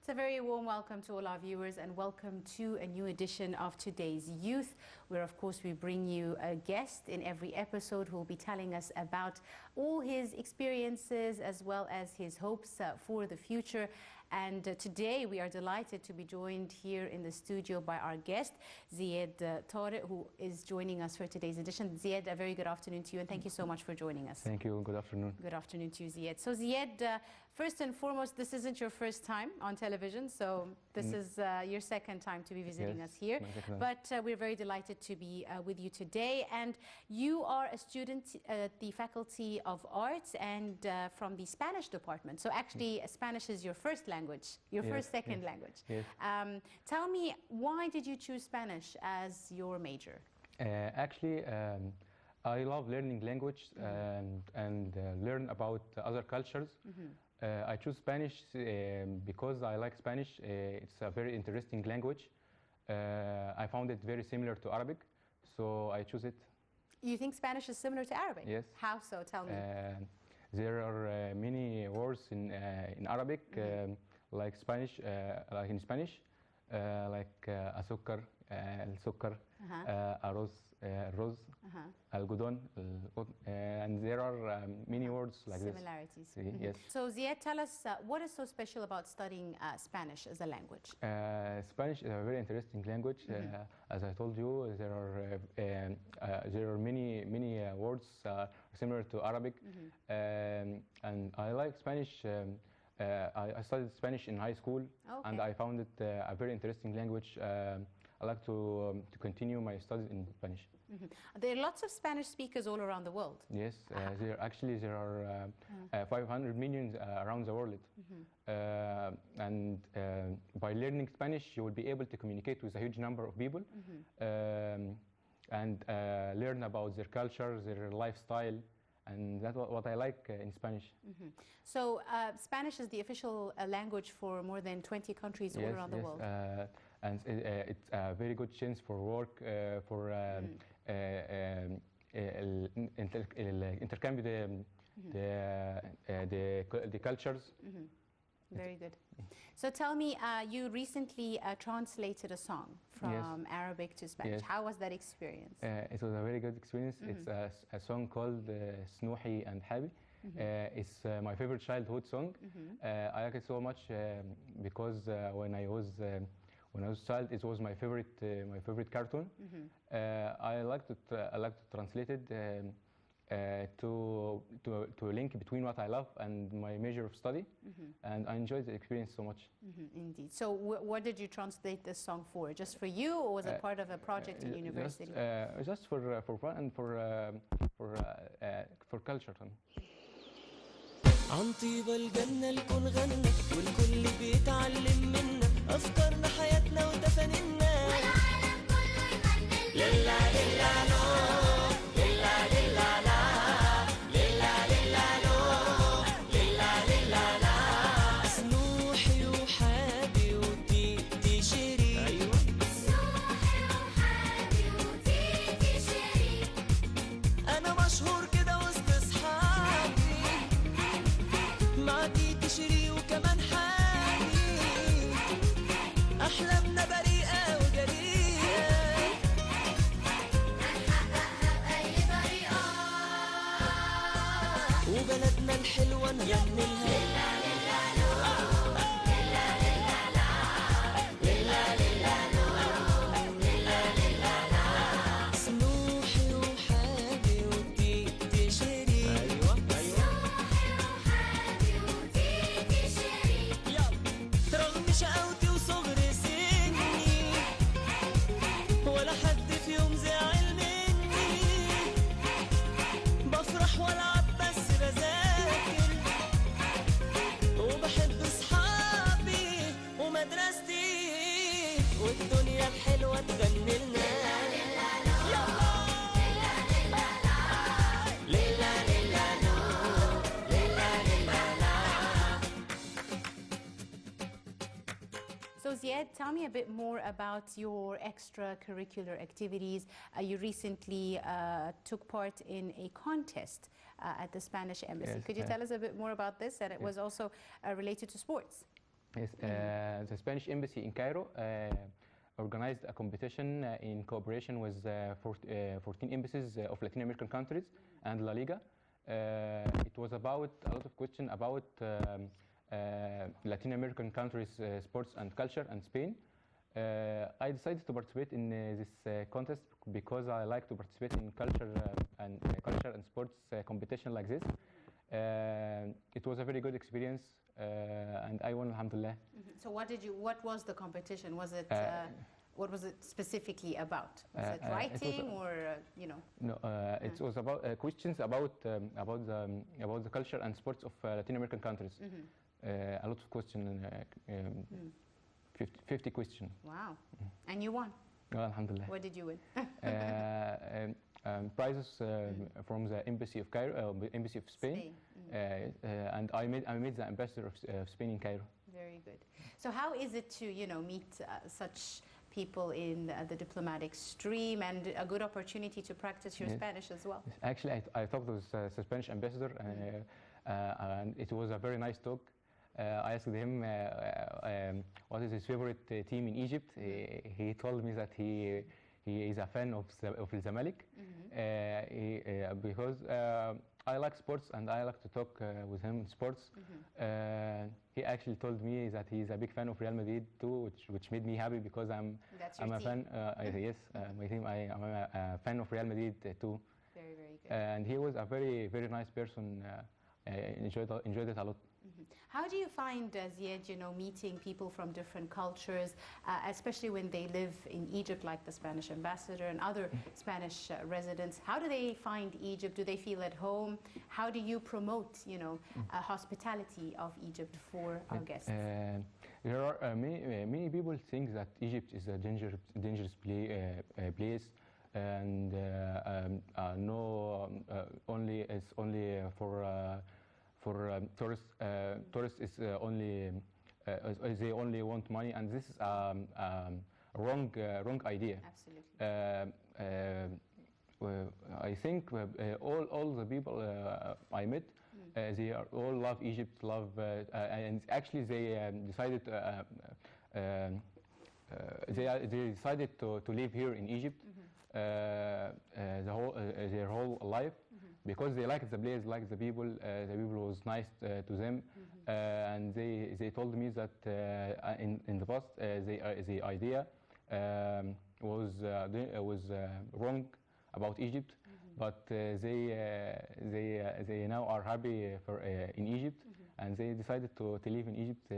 It's a very warm welcome to all our viewers and welcome to a new edition of Today's Youth, where of course we bring you a guest in every episode who will be telling us about all his experiences as well as his hopes for the future. And today we are delighted to be joined here in the studio by our guest, Ziad Tariq, who is joining us for today's edition. Ziad, a very good afternoon to you and thank you so much for joining us. Thank you. Good afternoon. Good afternoon to you, Ziad. So Ziad, first and foremost, this isn't your first time on television, so this is your second time to be visiting us here. But we're very delighted to be with you today. And you are a student at the Faculty of Arts and from the Spanish department. So actually, Spanish is your first language, your second language. Yes. Tell me, why did you choose Spanish as your major? Actually, I love learning language and learn about other cultures. I choose Spanish because I like Spanish. It's a very interesting language. I found it very similar to Arabic, so I choose it. You think Spanish is similar to Arabic? Yes. How so? Tell me. There are many words in Arabic, like Spanish, like in Spanish, like azúcar, el azúcar, arroz, arroz, algodón, and there are many words like similarities. this. Yes. So Ziad, tell us what is so special about studying Spanish as a language? Spanish is a very interesting language. As I told you, there are many words similar to Arabic, and I like Spanish. I studied Spanish in high school, and I found it a very interesting language. I like to continue my studies in Spanish. There are lots of Spanish speakers all around the world. Yes, there are 500 million around the world. And by learning Spanish, you will be able to communicate with a huge number of people and learn about their culture, their lifestyle. And that's what I like in Spanish. So Spanish is the official language for more than 20 countries all around the world. And it's a very good chance for work, for intercambio the cultures. Very good. So tell me, you recently translated a song from Arabic to Spanish. How was that experience? It was a very good experience. It's a song called Snoohi and Habi. It's my favorite childhood song. I like it so much because when I was a child, it was my favorite cartoon. I like to translate it to link between what I love and my major of study, and I enjoyed the experience so much. Indeed. So what did you translate this song for? Just for you, or was it part of a project in university? Just for fun and for culture. عن طيب الجنة الكون غنى والكل بيتعلم منا أفكارنا حياتنا وتفانينا والعالم كله يغني لله لله لو لله لله لا لله لله لو لله لله لا سنوحي وحابي وتيتي شيرين سنوحي وحابي وتيتي شيرين أنا مشهور كده وسط أصحابي معدي تشري وكمان حالي أحلامنا بريئة وجريئة هنحققها بأي طريقة وبلدنا الحلوة نغني لها لله لله لله لله لا لله لله لله لله لا سنوحي وحابي وتيتي شيرين رغم شقاوتي وصغر سني ولا حد في يوم زعل مني بفرح والعب بس بذاكر وبحب اصحابي ومدرستي والدنيا الحلوة تغني لنا So Ziad, tell me a bit more about your extracurricular activities. You recently took part in a contest at the Spanish Embassy. Yes, Could you tell us a bit more about this? And it was also related to sports. Yes, the Spanish embassy in Cairo organized a competition in cooperation with 14 embassies of Latin American countries and La Liga. It was about a lot of questions about Latin American countries' sports and culture and Spain. I decided to participate in this contest because I like to participate in culture and sports competition like this. It was a very good experience, and I won, alhamdulillah. So what was the competition? Was it, what was it specifically about? Was it it was writing or, you know? No, it was about questions about the culture and sports of Latin American countries. A lot of questions, 50 questions. Wow. And you won? Well, alhamdulillah. What did you win? Prizes from the Embassy of Cairo, Embassy of Spain, and I made the ambassador of Spain in Cairo. Very good. So how is it to, you know, meet such people in the diplomatic stream and a good opportunity to practice your Spanish as well? Actually, I talked with the Spanish ambassador, and it was a very nice talk. I asked him what is his favorite team in Egypt. He told me that he is a fan of the Zamalek because I like sports and I like to talk with him in sports. He actually told me that he is a big fan of Real Madrid too, which made me happy because I'm a fan. Yes, my team. I am a fan of Real Madrid too. Very, very good. And he was a very, very nice person. Enjoyed it a lot. How do you find, Ziad, you know, meeting people from different cultures, especially when they live in Egypt, like the Spanish ambassador and other Spanish residents? How do they find Egypt? Do they feel at home? How do you promote, you know, hospitality of Egypt for our guests? There are many people think that Egypt is a dangerous place, and it's only for tourists. Tourists is only they only want money, and this is wrong idea. Absolutely. I think all the people I met, they all love Egypt, and actually they decided they decided to live here in Egypt their whole life. Because they liked the place, liked the people was nice to them, and they told me that in the past the idea was wrong about Egypt, but they now are happy in Egypt, and they decided to live in Egypt,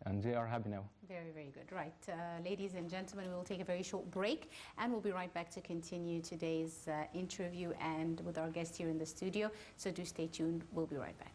and they are happy now. Very, very good. Right. Ladies and gentlemen, we will take a very short break and we'll be right back to continue today's interview and with our guest here in the studio. So do stay tuned. We'll be right back.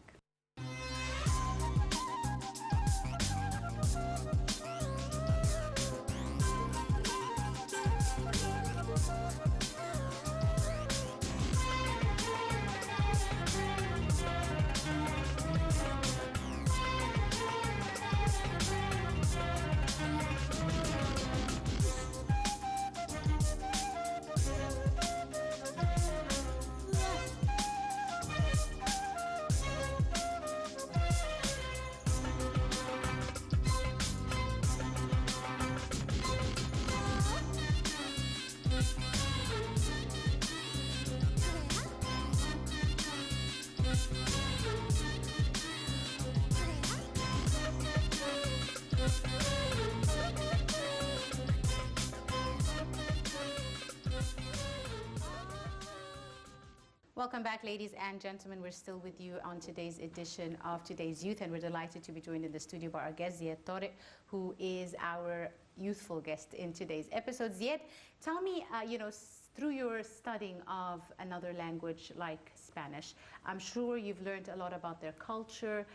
Welcome back, ladies and gentlemen. We're still with you on today's edition of Today's Youth, and we're delighted to be joined in the studio by our guest, Ziad Tariq, who is our youthful guest in today's episode. Ziad, tell me, you know, through your studying of another language like Spanish, I'm sure you've learned a lot about their culture.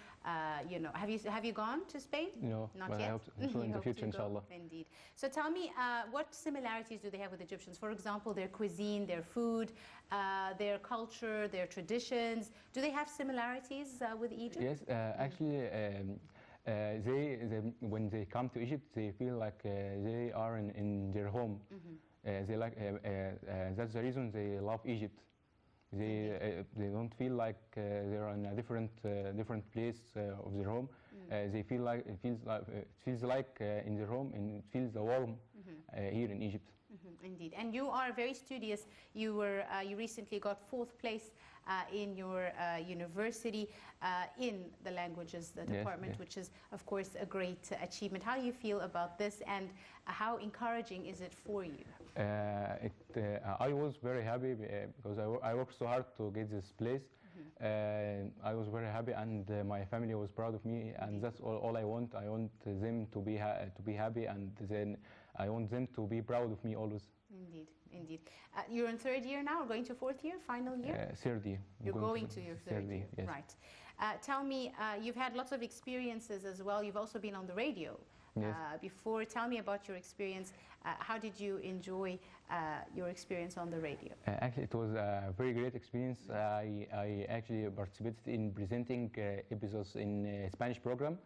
You know, have you gone to Spain? No, not but yet. I hope to in the future, inshallah. Indeed. So tell me, what similarities do they have with Egyptians? For example, their cuisine, their food, their culture, their traditions. Do they have similarities with Egypt? Yes, actually, when they come to Egypt, they feel like they are in their home. They like that's the reason they love Egypt. They don't feel like they're in a different place of their home. They feel like it feels like in their home, and it feels warm here in Egypt. Indeed, and you are very studious. You recently got 4th place in your university in the languages department, yes. which is of course a great achievement. How do you feel about this, and how encouraging is it for you? I was very happy because I worked so hard to get this place. I was very happy, and my family was proud of me, and that's all I want. I want them to be happy, and then I want them to be proud of me always. Indeed, indeed. You're in 3rd year now, or going to 4th year, final year? 3rd year. You're going to your 3rd year, yes. right. Tell me, you've had lots of experiences as well. You've also been on the radio Yes. before. Tell me about your experience. How did you enjoy your experience on the radio? Actually, it was a very great experience. I actually participated in presenting episodes in a Spanish program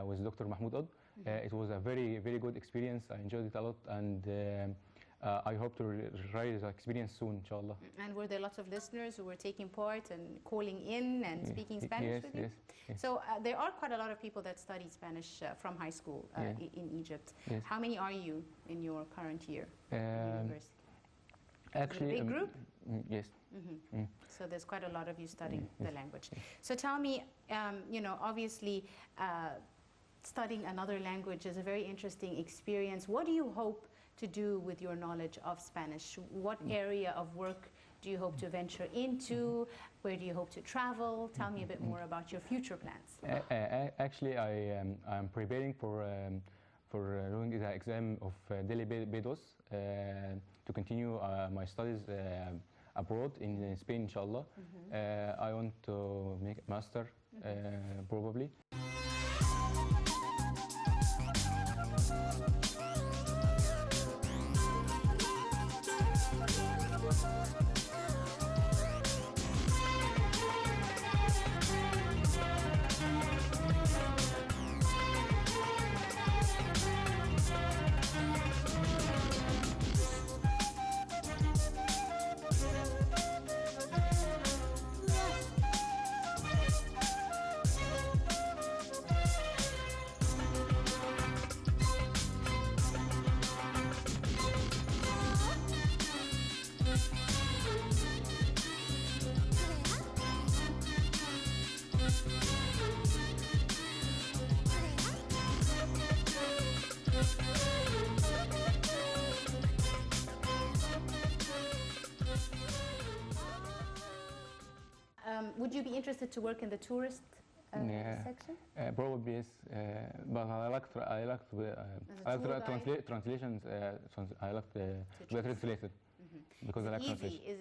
with Dr. Mahmoud Od. It was a very, very good experience. I enjoyed it a lot, and I hope to try the experience soon, inshallah. And were there lots of listeners who were taking part and calling in and speaking Spanish yes, with you? Yes, yes. So there are quite a lot of people that study Spanish from high school in Egypt. Yes. How many are you in your current year of university? Actually, big group? Yes. So there's quite a lot of you studying the language. So tell me, obviously, studying another language is a very interesting experience. What do you hope to do with your knowledge of Spanish? What area of work do you hope to venture into? Where do you hope to travel? Tell me a bit more about your future plans. Actually, I'm preparing for doing the exam of Delhi B2 to continue my studies abroad in Spain, inshallah. I want to make a master, probably. Would you be interested to work in the tourist Yeah. section? Probably yes, but I like translations. I like to be translated because I like Easy translation. is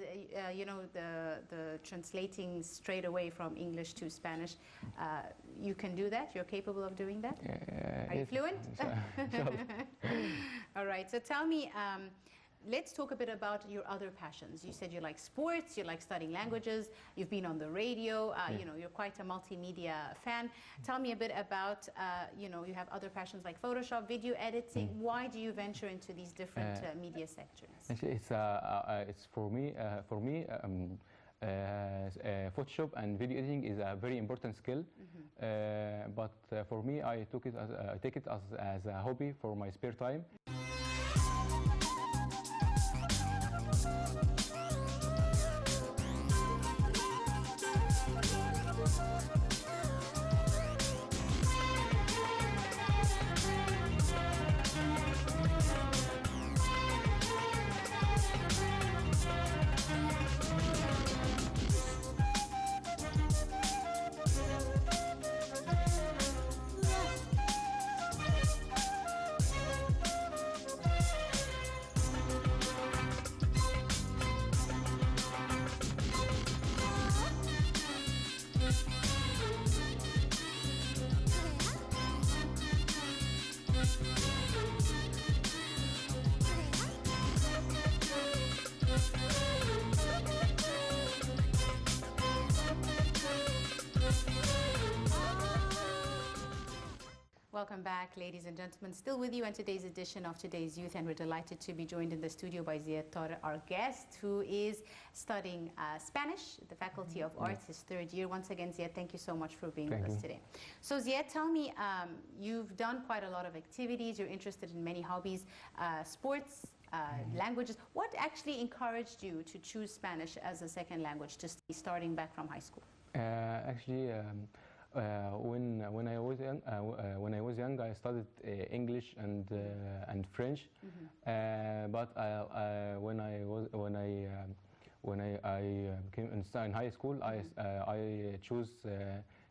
you know, the translating straight away from English to Spanish. You can do that. You're capable of doing that. Are you Yes, fluent? inshallah. All right. So tell me. Let's talk a bit about your other passions. You said you like sports, you like studying languages, you've been on the radio, you know, you're quite a multimedia fan. Tell me a bit about, you know, you have other passions like Photoshop, video editing. Why do you venture into these different media sectors? Actually, it's for me. Photoshop and video editing is a very important skill, but for me, I take it as a hobby for my spare time. welcome back, ladies and gentlemen. Still with you on today's edition of Today's Youth, and we're delighted to be joined in the studio by Ziad Tariq, our guest, who is studying Spanish at the Faculty of Arts, his third year. Once again, Ziad, thank you so much for being with us today. So, Ziad, tell me, you've done quite a lot of activities. You're interested in many hobbies, sports, languages. What actually encouraged you to choose Spanish as a second language to study starting back from high school? Actually, when I was young, I studied English and French. But when I came in high school, I chose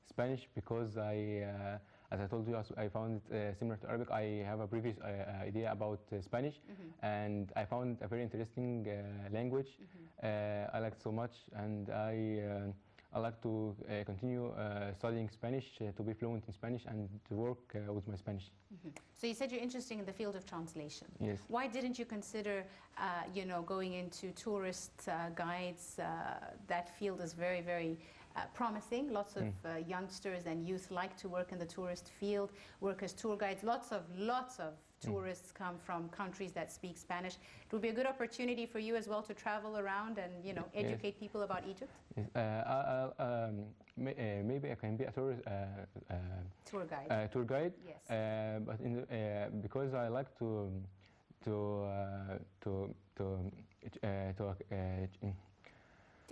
Spanish because as I told you, I found it similar to Arabic. I have a previous idea about Spanish, and I found a very interesting language. I liked so much, and I like to continue studying Spanish to be fluent in Spanish and to work with my Spanish. So you said you're interested in the field of translation. Yes. Why didn't you consider, going into tourist guides? That field is very, very promising. Lots of youngsters and youth like to work in the tourist field, work as tour guides. Lots of tourists come from countries that speak Spanish. It would be a good opportunity for you as well to travel around and educate people about Egypt. Yes. Maybe I can be a tour guide. Tour guide. Yes. But because I like to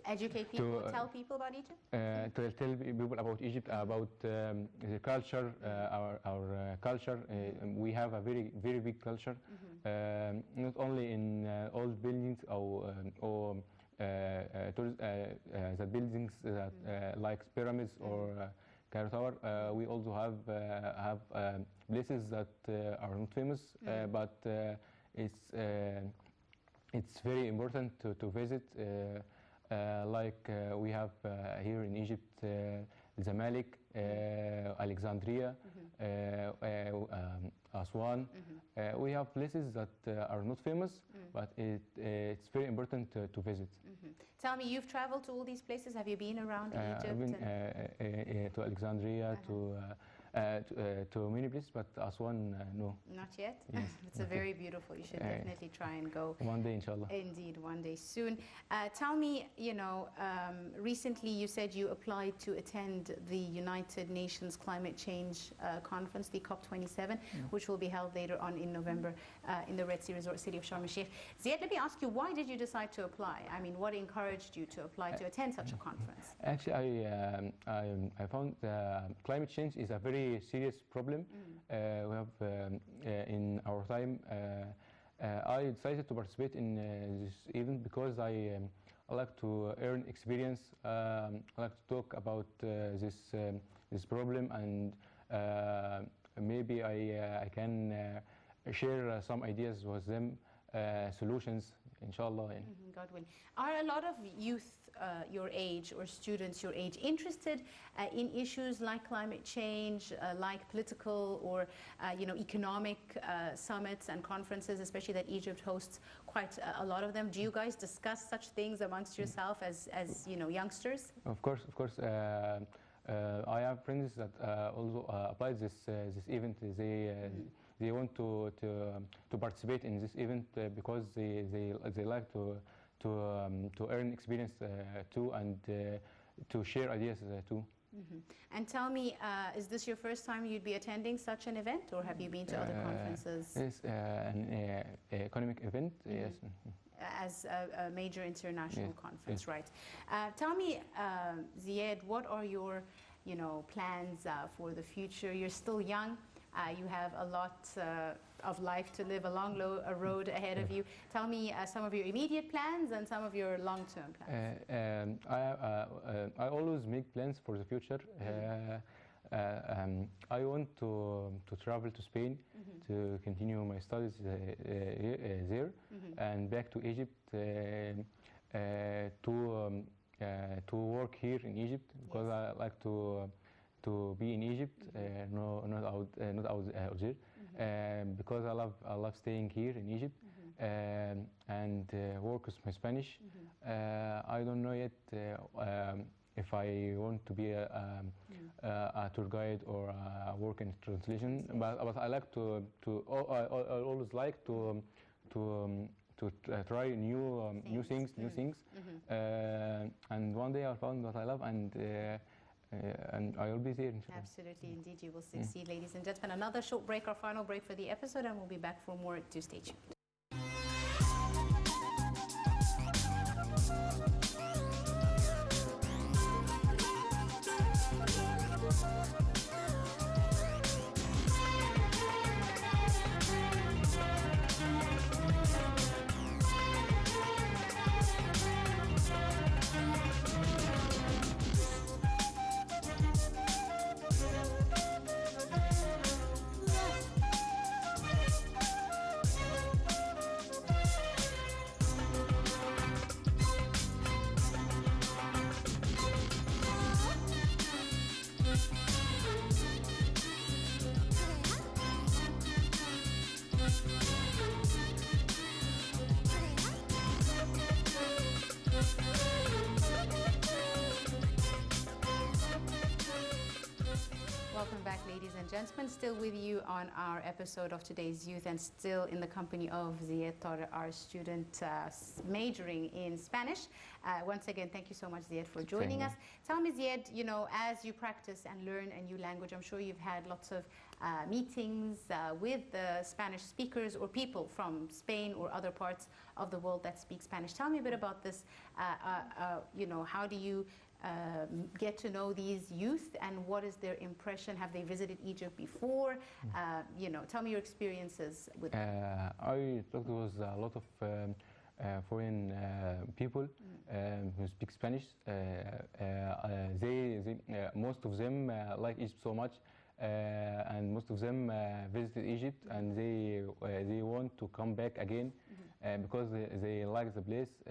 educate people, tell people about Egypt? To tell people about Egypt, about the culture, our culture. We have a very, very big culture, not only in old buildings or the buildings that like pyramids or Cairo Tower. We also have places that are not famous, but it's very important to visit. We have here in Egypt, Zamalek, Alexandria, Aswan. We have places that are not famous, but it's very important to visit. Tell me, you've traveled to all these places. Have you been around Egypt? I've been to Alexandria, to many places, but Aswan, no. Not yet? Yes. It's a very beautiful. You should definitely try and go. One day, inshallah. Indeed, one day soon. Tell me, recently you said you applied to attend the United Nations Climate Change Conference, the COP27, which will be held later on in November in the Red Sea resort city of Sharm el-Sheikh. Ziad, let me ask you, why did you decide to apply? I mean, what encouraged you to apply to attend such a conference? Actually, I found climate change is a very serious problem we have in our time. I decided to participate in this event because I like to earn experience. I like to talk about this problem, and maybe I can share some ideas with them, solutions, inshallah. God willing. Are a lot of youth your age or students your age interested in issues like climate change, like political or economic summits and conferences, especially that Egypt hosts quite a lot of them? Do you guys discuss such things amongst yourself as youngsters? Of course. I have friends that also applied this event. They want to participate in this event because they like to earn experience too, and to share ideas too. And tell me, is this your first time you'd be attending such an event, or have you been to other conferences? Yes, an economic event, yes. As a major international conference, right? Tell me, Ziad, what are your plans for the future? You're still young. You have a lot of life to live, a long road ahead of you. Tell me some of your immediate plans and some of your long-term plans. I always make plans for the future. I want to travel to Spain to continue my studies there, and back to Egypt to work here in Egypt, because I like to be in Egypt, not out there, because I love staying here in Egypt and work with my Spanish. I don't know yet if I want to be a tour guide or work in translation, but I like I always like to try new things. And one day I found what I love, and I will be there. Inshallah. Absolutely, indeed, you will succeed, ladies and gentlemen. Another short break, our final break for the episode, and we'll be back for more. Do stay tuned. Welcome back, ladies and gentlemen. Still with you on our episode of Today's Youth, and still in the company of Ziad Tariq, our student majoring in Spanish. Once again, thank you so much, Ziad, for joining us. Tell me, Ziad, you know, as you practice and learn a new language, I'm sure you've had lots of meetings with the Spanish speakers or people from Spain or other parts of the world that speak Spanish. Tell me a bit about this. You know, how do you get to know these youth, and what is their impression? Have they visited Egypt before? You know, tell me your experiences with them. I talked with a lot of foreign people who speak Spanish. Most of them like Egypt so much, and most of them visited Egypt, and they want to come back again because they like the place.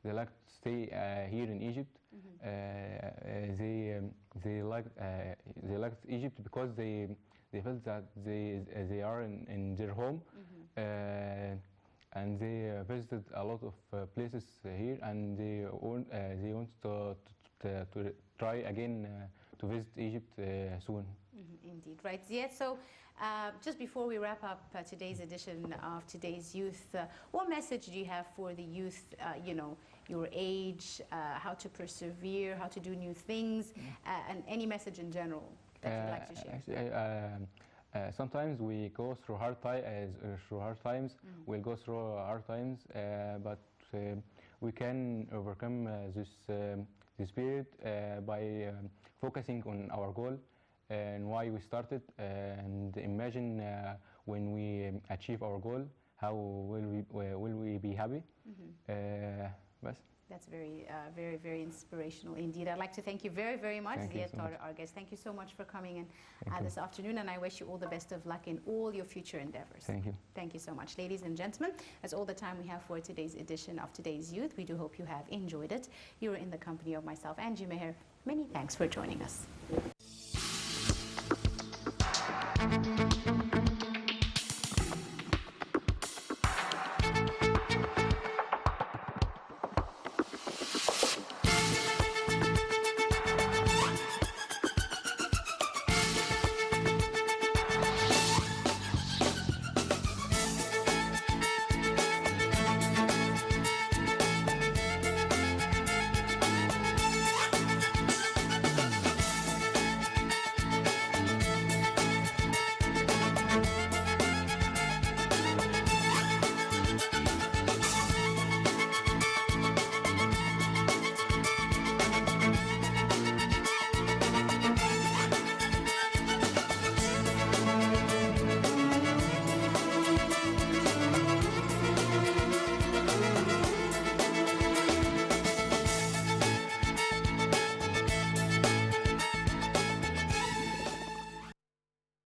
They like to stay here in Egypt. They like Egypt because they felt that they are in their home, and they visited a lot of places here, and they want to try again to visit Egypt soon. Indeed, right, Ziad. So just before we wrap up today's edition of Today's Youth, what message do you have for the youth, you know, your age, how to persevere, how to do new things, and any message in general that you'd like to share? Sometimes we go through hard times. We'll go through hard times, but we can overcome this period by focusing on our goal and why we started, and imagine when we achieve our goal, how will we be happy? That's very, very inspirational indeed. I'd like to thank you very, very much, Ziad Tariq, our guest. Thank you so much for coming in this afternoon, and I wish you all the best of luck in all your future endeavors. Thank you. Thank you so much, ladies and gentlemen. That's all the time we have for today's edition of Today's Youth. We do hope you have enjoyed it. You were in the company of myself, Angie Meher. Many thanks for joining us.